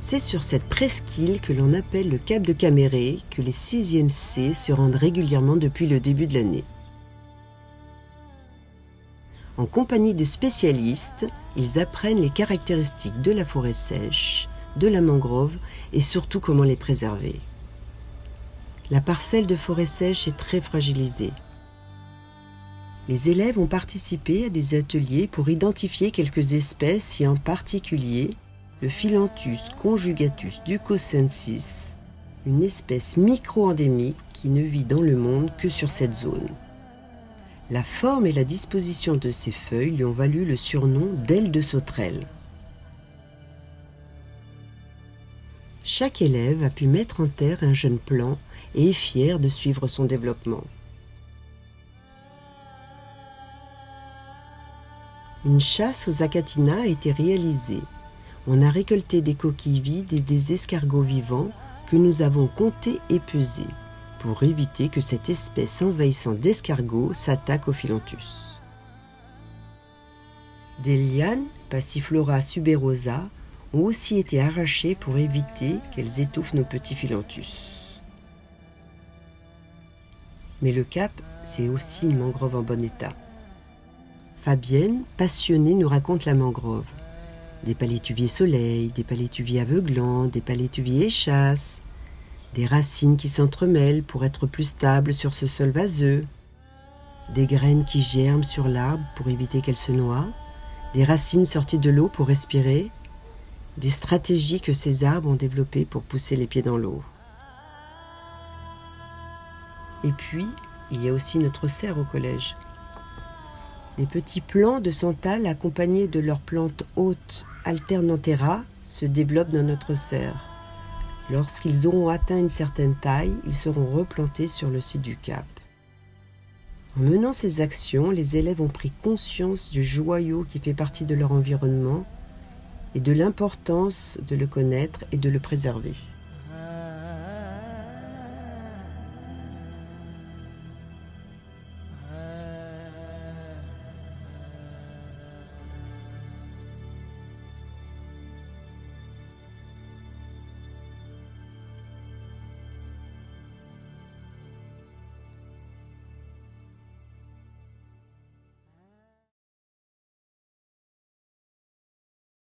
C'est sur cette presqu'île que l'on appelle le cap de Caméré que les 6e C se rendent régulièrement depuis le début de l'année. En compagnie de spécialistes, ils apprennent les caractéristiques de la forêt sèche, de la mangrove et surtout comment les préserver. La parcelle de forêt sèche est très fragilisée. Les élèves ont participé à des ateliers pour identifier quelques espèces et en particulier le Phyllanthus conjugatus ducosensis, une espèce micro-endémique qui ne vit dans le monde que sur cette zone. La forme et la disposition de ses feuilles lui ont valu le surnom d'aile de sauterelle. Chaque élève a pu mettre en terre un jeune plant et est fier de suivre son développement. Une chasse aux acatinats a été réalisée. On a récolté des coquilles vides et des escargots vivants que nous avons comptés et pesés pour éviter que cette espèce envahissante d'escargots s'attaque au Phyllanthus. Des lianes, Passiflora suberosa, ont aussi été arrachées pour éviter qu'elles étouffent nos petits Phyllanthus. Mais le cap, c'est aussi une mangrove en bon état. Fabienne, passionnée, nous raconte la mangrove. Des palétuviers soleil, des palétuviers aveuglants, des palétuviers échasses, des racines qui s'entremêlent pour être plus stables sur ce sol vaseux, des graines qui germent sur l'arbre pour éviter qu'elles se noient, des racines sorties de l'eau pour respirer, des stratégies que ces arbres ont développées pour pousser les pieds dans l'eau. Et puis, il y a aussi notre serre au collège. Des petits plants de santal accompagnés de leurs plantes hôtes alternanthera se développent dans notre serre. Lorsqu'ils auront atteint une certaine taille, ils seront replantés sur le site du cap. En menant ces actions, les élèves ont pris conscience du joyau qui fait partie de leur environnement et de l'importance de le connaître et de le préserver.